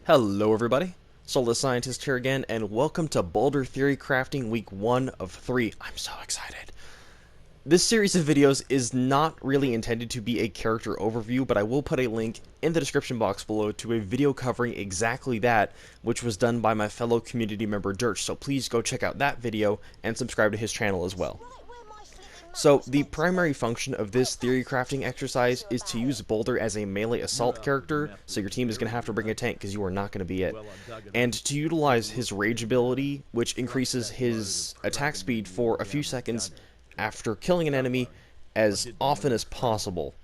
Hello everybody, Soulless Scientist here again, and welcome to Boldur Theorycrafting Week 1 of 3. I'm so excited. This series of videos is not really intended to be a character overview, but I will put a link in the description box below to a video covering exactly that, which was done by my fellow community member Dirch, so please go check out that video and subscribe to his channel as well. So, the primary function of this theory crafting exercise is to use Boldur as a melee assault character, so your team is going to have to bring a tank because you are not going to be it, and to utilize his rage ability, which increases his attack speed for a few seconds after killing an enemy as often as possible.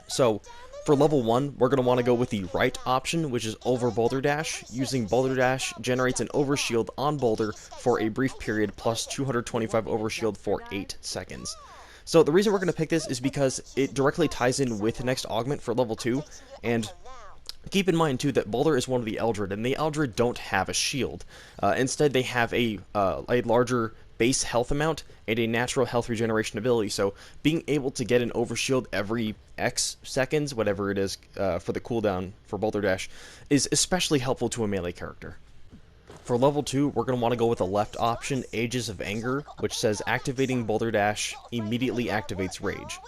So, for level 1, we're going to want to go with the right option, which is over Boldur Dash. Using Boldur Dash generates an overshield on Boldur for a brief period, plus 225 overshield for 8 seconds. So the reason we're going to pick this is because it directly ties in with the next augment for level 2, and keep in mind too that Boldur is one of the Eldred, and the Eldred don't have a shield. Instead, they have a larger base health amount and a natural health regeneration ability, so being able to get an overshield every X seconds, whatever it is for the cooldown for Boldur Dash, is especially helpful to a melee character. For level 2, we're going to want to go with the left option, Ages of Anger, which says activating Boldur Dash immediately activates Rage.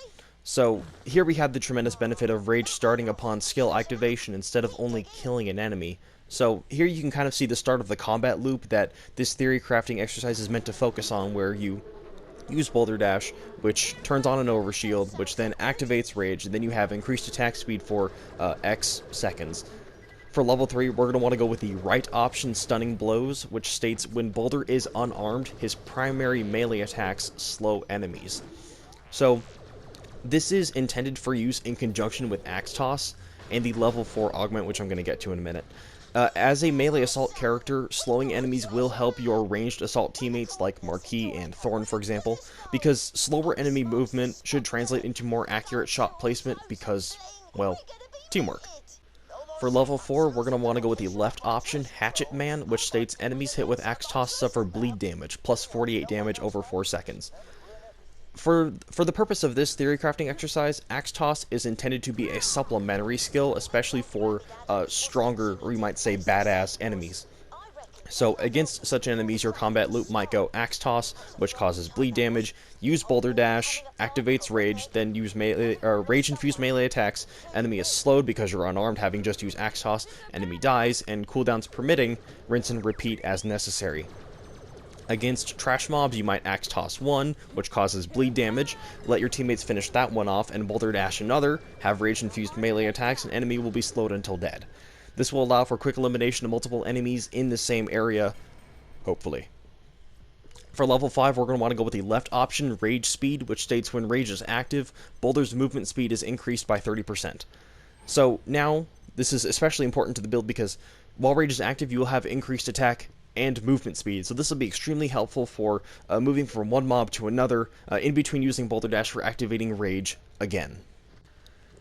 So here we have the tremendous benefit of Rage starting upon skill activation instead of only killing an enemy. So here you can kind of see the start of the combat loop that this theory crafting exercise is meant to focus on, where you use Boldur Dash, which turns on an overshield, which then activates Rage, and then you have increased attack speed for X seconds. For level 3, we're going to want to go with the right option, Stunning Blows, which states when Boldur is unarmed, his primary melee attacks slow enemies. So this is intended for use in conjunction with Axe Toss and the level 4 augment, which I'm going to get to in a minute. As a melee assault character, slowing enemies will help your ranged assault teammates like Marquis and Thorn, for example, because slower enemy movement should translate into more accurate shot placement because, well, teamwork. For level 4, we're going to want to go with the left option, Hatchet Man, which states enemies hit with Axe Toss suffer bleed damage, plus 48 damage over 4 seconds. For the purpose of this theory crafting exercise, Axe Toss is intended to be a supplementary skill, especially for stronger, or you might say badass enemies. So against such enemies, your combat loop might go Axe Toss, which causes bleed damage, use Boldur Dash, activates Rage, then use Rage-infused melee attacks, enemy is slowed because you're unarmed, having just used Axe Toss, enemy dies, and cooldowns permitting, rinse and repeat as necessary. Against trash mobs, you might Axe Toss 1, which causes bleed damage, let your teammates finish that one off, and Boldur Dash another, have rage-infused melee attacks, and enemy will be slowed until dead. This will allow for quick elimination of multiple enemies in the same area, hopefully. For level 5, we're going to want to go with the left option, Rage Speed, which states when Rage is active, Boldur's movement speed is increased by 30%. So now, this is especially important to the build because while Rage is active, you will have increased attack and movement speed, so this will be extremely helpful for moving from one mob to another, in between using Boldur Dash for activating Rage again.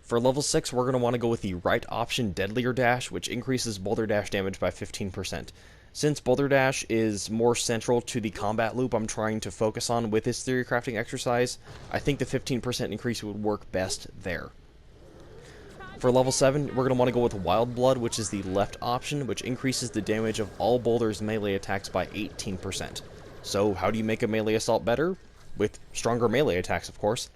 For level 6, we're going to want to go with the right option, Deadlier Dash, which increases Boldur Dash damage by 15%. Since Boldur Dash is more central to the combat loop I'm trying to focus on with this theory crafting exercise, I think the 15% increase would work best there. For level 7, we're going to want to go with Wild Blood, which is the left option, which increases the damage of all Boldur's melee attacks by 18%. So how do you make a melee assault better? With stronger melee attacks, of course.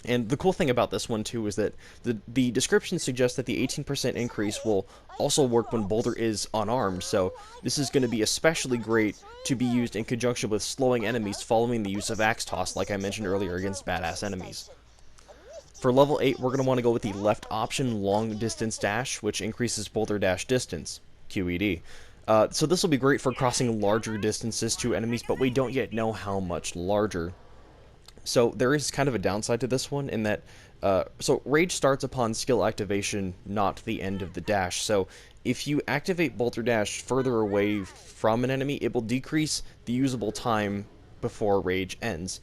And the cool thing about this one, too, is that the description suggests that the 18% increase will also work when Boldur is unarmed, so this is going to be especially great to be used in conjunction with slowing enemies following the use of Axe Toss, like I mentioned earlier, against badass enemies. For level 8, we're going to want to go with the left option, Long Distance Dash, which increases Boldur Dash distance, QED. So this will be great for crossing larger distances to enemies, but we don't yet know how much larger. So there is kind of a downside to this one in that, so Rage starts upon skill activation, not the end of the dash. So if you activate Boldur Dash further away from an enemy, it will decrease the usable time before Rage ends.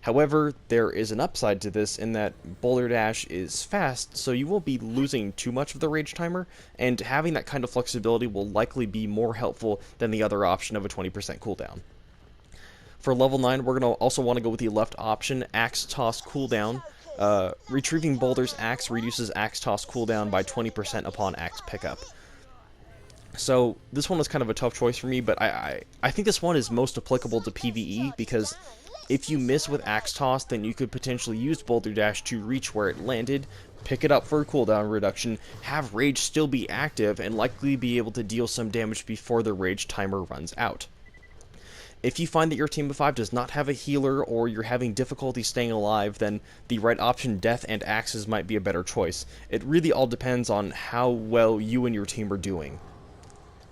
However, there is an upside to this in that Boldur Dash is fast, so you won't be losing too much of the Rage timer, and having that kind of flexibility will likely be more helpful than the other option of a 20% cooldown. For level 9, we're going to also want to go with the left option, Axe Toss cooldown. Retrieving Boldur's axe reduces Axe Toss cooldown by 20% upon axe pickup. So this one was kind of a tough choice for me, but I think this one is most applicable to PvE, because if you miss with Axe Toss, then you could potentially use Boulder Dash to reach where it landed, pick it up for a cooldown reduction, have Rage still be active, and likely be able to deal some damage before the Rage timer runs out. If you find that your team of 5 does not have a healer, or you're having difficulty staying alive, then the right option, Death and Axes, might be a better choice. It really all depends on how well you and your team are doing.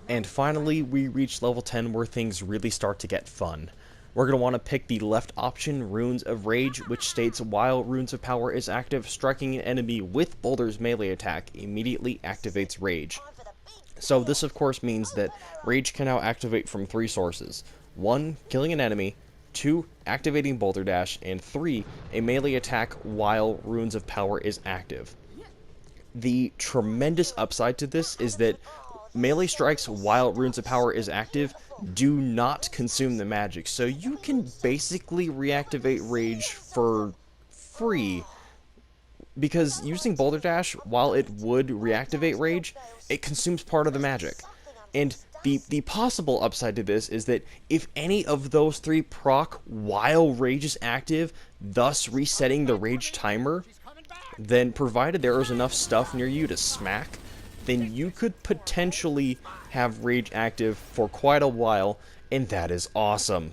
And finally, we reach level 10 where things really start to get fun. We're going to want to pick the left option, Runes of Rage, which states while Runes of Power is active, striking an enemy with Boulder's melee attack immediately activates Rage. So this of course means that Rage can now activate from 3 sources. 1, killing an enemy, 2, activating Boulder Dash, and 3, a melee attack while Runes of Power is active. The tremendous upside to this is that melee strikes while Runes of Power is active do not consume the magic, so you can basically reactivate Rage for free, because using Boulder Dash, while it would reactivate Rage, it consumes part of the magic. And the possible upside to this is that if any of those 3 proc while Rage is active, thus resetting the Rage timer, then provided there is enough stuff near you to smack, then you could potentially have Rage active for quite a while, and that is awesome.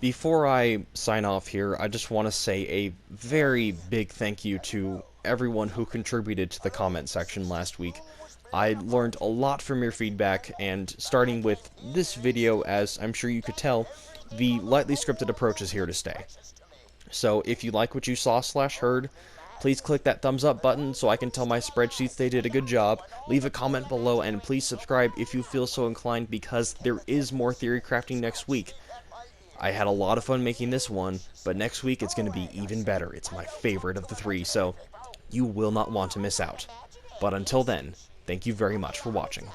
Before I sign off here, I just want to say a very big thank you to everyone who contributed to the comment section last week. I learned a lot from your feedback, and starting with this video, as I'm sure you could tell, the lightly scripted approach is here to stay. So if you like what you saw/heard, please click that thumbs up button so I can tell my spreadsheets they did a good job. Leave a comment below, and please subscribe if you feel so inclined, because there is more theory crafting next week. I had a lot of fun making this one, but next week it's going to be even better. It's my favorite of the 3, so you will not want to miss out. But until then, thank you very much for watching.